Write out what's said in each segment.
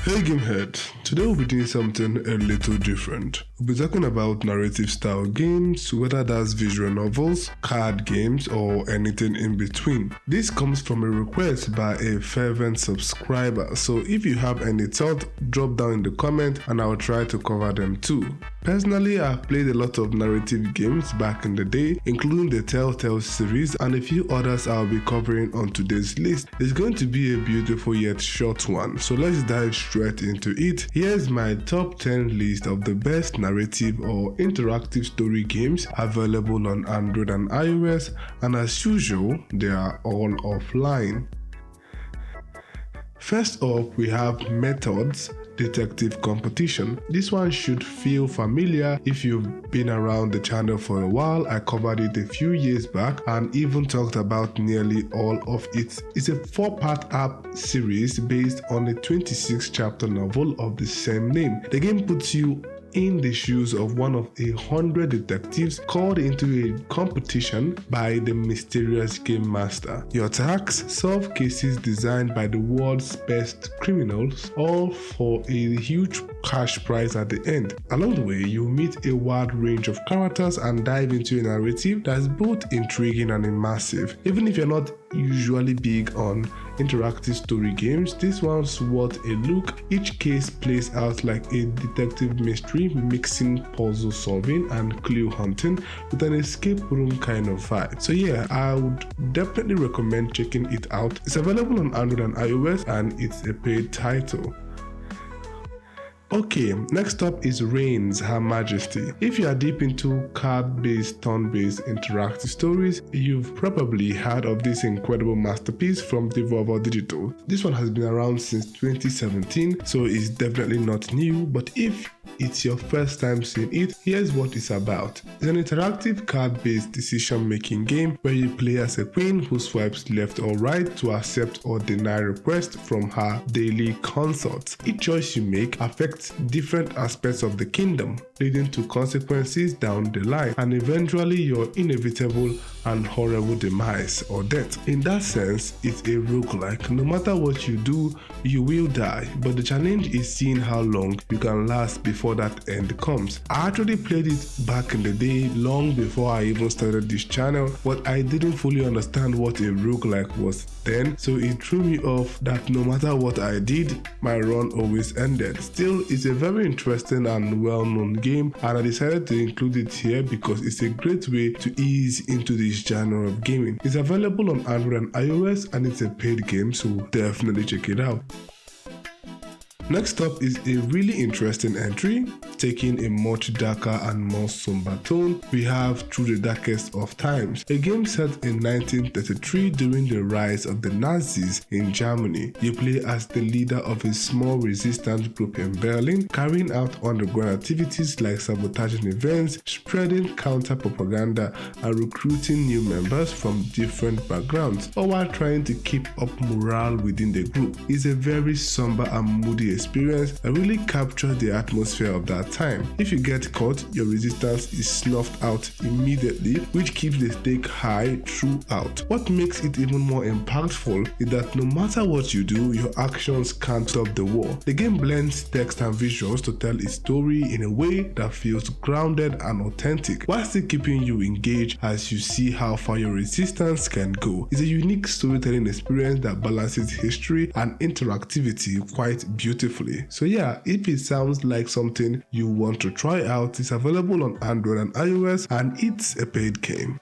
Hey Gamehead, today we'll be doing something a little different. We'll be talking about narrative style games, whether that's visual novels, card games, or anything in between. This comes from a request by a fervent subscriber, so if you have any thought, drop down in the comment and I'll try to cover them too. Personally, I've played a lot of narrative games back in the day, including the Telltale series and a few others I'll be covering on today's list. It's going to be a beautiful yet short one, so let's dive straight into it. Here's my top 10 list of the best narrative or interactive story games available on Android and iOS, and as usual, they are all offline. First up, we have Methods Detective Competition. This one should feel familiar if you've been around the channel for a while. I covered it a few years back and even talked about nearly all of it. It's a 4-part app series based on a 26-chapter novel of the same name. The game puts you in the shoes of one of 100 detectives called into a competition by the mysterious game master. Your tasks: solve cases designed by the world's best criminals, all for a huge cash prize at the end. Along the way, you meet a wide range of characters and dive into a narrative that's both intriguing and immersive. Even if you're not usually big on interactive story games, this one's worth a look. Each case plays out like a detective mystery, mixing puzzle solving and clue hunting with an escape room kind of vibe. So yeah, I would definitely recommend checking it out. It's available on Android and iOS and it's a paid title. Okay, next up is Reigns, Her Majesty. If you are deep into card-based, turn-based interactive stories, you've probably heard of this incredible masterpiece from Devolver Digital. This one has been around since 2017, so it's definitely not new, but if it's your first time seeing it, here's what it's about. It's an interactive card-based decision-making game where you play as a queen who swipes left or right to accept or deny requests from her daily consorts. Each choice you make affects different aspects of the kingdom, leading to consequences down the line and eventually your inevitable and horrible demise or death. In that sense, it's a roguelike. No matter what you do, you will die, but the challenge is seeing how long you can last before that end comes. I actually played it back in the day, long before I even started this channel, but I didn't fully understand what a roguelike was then, so it threw me off that no matter what I did, my run always ended. Still, it's a very interesting and well-known game, and I decided to include it here because it's a great way to ease into this genre of gaming. It's available on Android and iOS and it's a paid game, so definitely check it out. Next up is a really interesting entry, taking a much darker and more somber tone. We have Through the Darkest of Times, a game set in 1933 during the rise of the Nazis in Germany. You play as the leader of a small resistance group in Berlin, carrying out underground activities like sabotaging events, spreading counter-propaganda, and recruiting new members from different backgrounds, all while trying to keep up morale within the group. It's a very somber and moody experience that really captured the atmosphere of that time. If you get caught, your resistance is snuffed out immediately, which keeps the stake high throughout. What makes it even more impactful is that no matter what you do, your actions can't stop the war. The game blends text and visuals to tell its story in a way that feels grounded and authentic, while still keeping you engaged as you see how far your resistance can go. It's a unique storytelling experience that balances history and interactivity quite beautifully. So yeah, if it sounds like something you want to try out, it's available on Android and iOS and it's a paid game.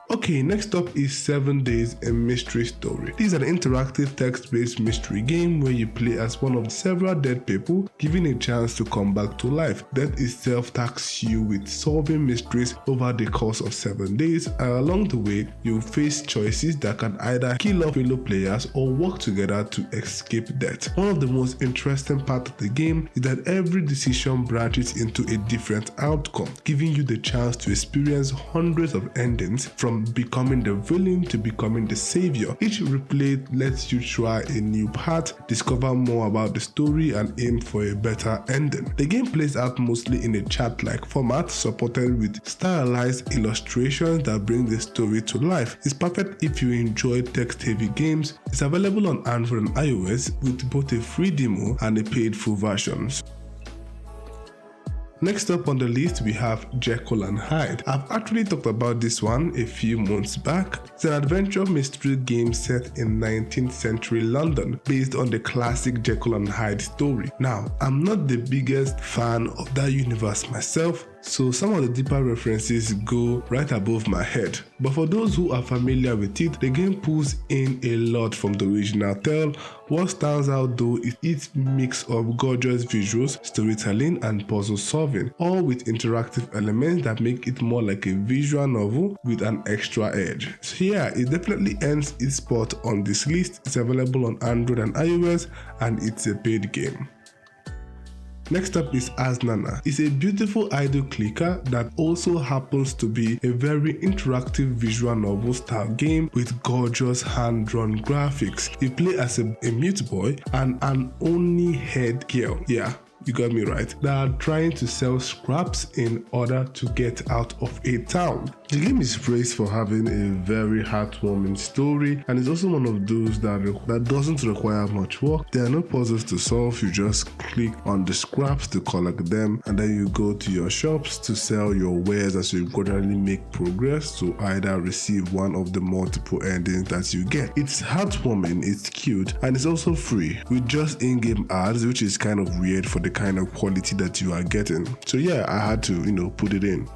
Okay, next up is 7 Days a Mystery Story. This is an interactive text-based mystery game where you play as one of several dead people given a chance to come back to life. Death itself tasks you with solving mysteries over the course of 7 days, and along the way, you face choices that can either kill off fellow players or work together to escape death. One of the most interesting parts of the game is that every decision branches into a different outcome, giving you the chance to experience hundreds of endings from from becoming the villain to becoming the savior. Each replay lets you try a new path, discover more about the story, and aim for a better ending. The game plays out mostly in a chat-like format, supported with stylized illustrations that bring the story to life. It's perfect if you enjoy text-heavy games. It's available on Android and iOS with both a free demo and a paid full versions. Next up on the list, we have Jekyll and Hyde. I've actually talked about this one a few months back. It's an adventure mystery game set in 19th century London based on the classic Jekyll and Hyde story. Now, I'm not the biggest fan of that universe myself, so some of the deeper references go right above my head. But for those who are familiar with it, the game pulls in a lot from the original tale. What stands out though is its mix of gorgeous visuals, storytelling, and puzzle solving, all with interactive elements that make it more like a visual novel with an extra edge. So yeah, it definitely earns its spot on this list. It's available on Android and iOS, and it's a paid game. Next up is Asnana. It's a beautiful idle clicker that also happens to be a very interactive visual novel style game with gorgeous hand-drawn graphics. You play as a mute boy and an only-haired girl. Yeah, you got me right. They are trying to sell scraps in order to get out of a town. The game is praised for having a very heartwarming story, and it's also one of those that doesn't require much work. There are no puzzles to solve. You just click on the scraps to collect them, and then you go to your shops to sell your wares as you gradually make progress to either receive one of the multiple endings that you get. It's heartwarming, it's cute, and it's also free with just in-game ads, which is kind of weird for the kind of quality that you are getting. So yeah, I had to, put it in.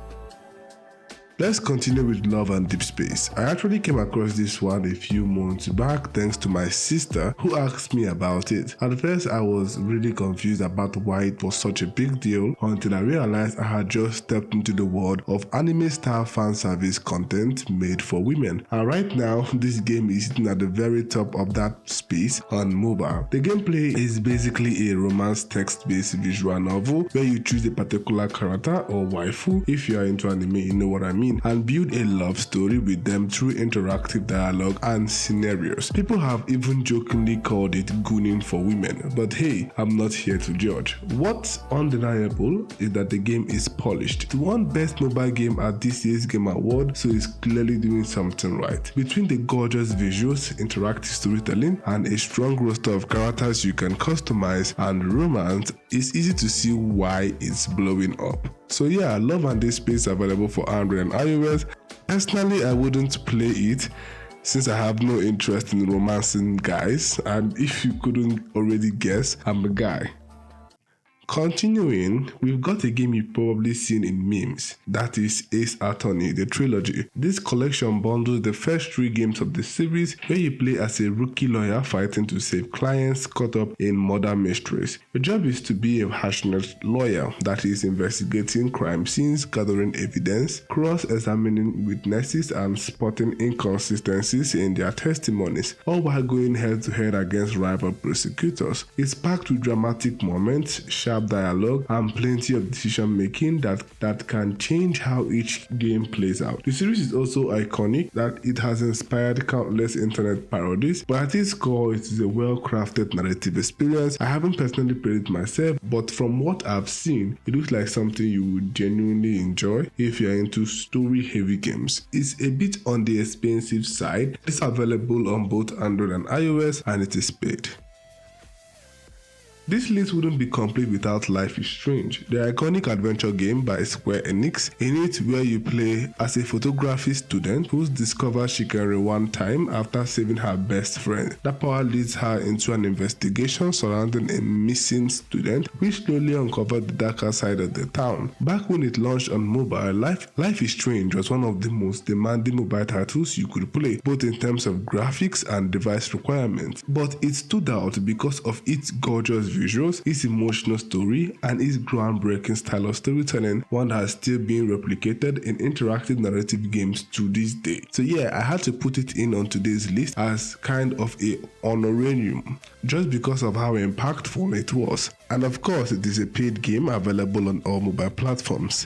Let's continue with Love and Deep Space. I actually came across this one a few months back thanks to my sister who asked me about it. At first I was really confused about why it was such a big deal until I realized I had just stepped into the world of anime style fan service content made for women. And right now this game is sitting at the very top of that space on mobile. The gameplay is basically a romance text-based visual novel where you choose a particular character or waifu. If you are into anime, you know what I mean, and build a love story with them through interactive dialogue and scenarios. People have even jokingly called it gooning for women, but hey, I'm not here to judge. What's undeniable is that the game is polished. It won Best Mobile Game at this year's Game Award, so it's clearly doing something right. Between the gorgeous visuals, interactive storytelling, and a strong roster of characters you can customize and romance, it's easy to see why it's blowing up. So yeah, Love and Deep Space available for Android and iOS. Personally, I wouldn't play it since I have no interest in romancing guys, and if you couldn't already guess, I'm a guy. Continuing, we've got a game you've probably seen in memes, that is Ace Attorney, the trilogy. This collection bundles the first 3 games of the series where you play as a rookie lawyer fighting to save clients caught up in murder mysteries. Your job is to be a passionate lawyer that is investigating crime scenes, gathering evidence, cross-examining witnesses, and spotting inconsistencies in their testimonies, all while going head-to-head against rival prosecutors. It's packed with dramatic moments, sharp dialogue, and plenty of decision making that can change how each game plays out. The series is also iconic that it has inspired countless internet parodies, but at its core it is a well-crafted narrative experience. I haven't personally played it myself, but from what I've seen, it looks like something you would genuinely enjoy if you're into story-heavy games. It's a bit on the expensive side. It's available on both Android and iOS, and it is paid. This list wouldn't be complete without Life is Strange, the iconic adventure game by Square Enix. In it, where you play as a photography student who discovers she can rewind time after saving her best friend. That power leads her into an investigation surrounding a missing student, which slowly uncovered the darker side of the town. Back when it launched on mobile, Life is Strange was one of the most demanding mobile titles you could play, both in terms of graphics and device requirements. But it stood out because of its gorgeous visuals, its emotional story, and its groundbreaking style of storytelling, one that has still been replicated in interactive narrative games to this day. So yeah, I had to put it in on today's list as kind of a honorarium, just because of how impactful it was. And of course, it is a paid game available on all mobile platforms.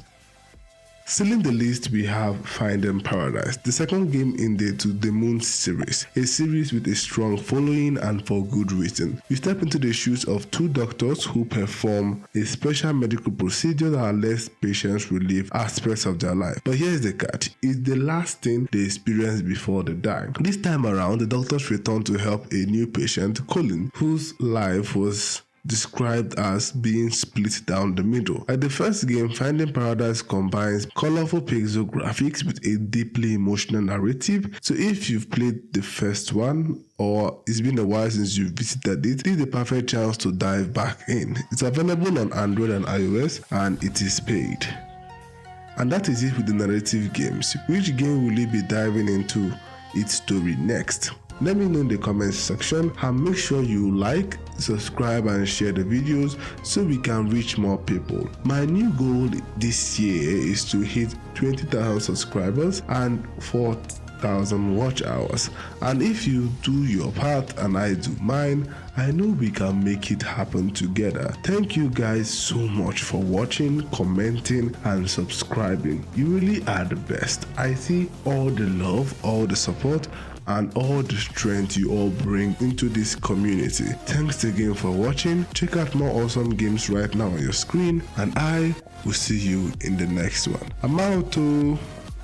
Sealing the list, we have Finding Paradise, the second game in the To the Moon series, a series with a strong following and for good reason. You step into the shoes of two doctors who perform a special medical procedure that lets patients relive aspects of their life. But here's the catch, it's the last thing they experience before they die. This time around, the doctors return to help a new patient, Colin, whose life was described as being split down the middle. Like the first game, Finding Paradise combines colorful pixel graphics with a deeply emotional narrative. So if you've played the first one, or it's been a while since you visited it, this is the perfect chance to dive back in. It's available on Android and iOS, and it is paid. And that is it with the narrative games. Which game will you be diving into its story next? Let me know in the comments section, and make sure you like, subscribe and share the videos so we can reach more people. My new goal this year is to hit 20,000 subscribers and 4,000 watch hours. And if you do your part and I do mine, I know we can make it happen together. Thank you guys so much for watching, commenting and subscribing. You really are the best. I see all the love, all the support and all the strength you all bring into this community. Thanks again for watching. Check out more awesome games right now on your screen, and I will see you in the next one. I'm out.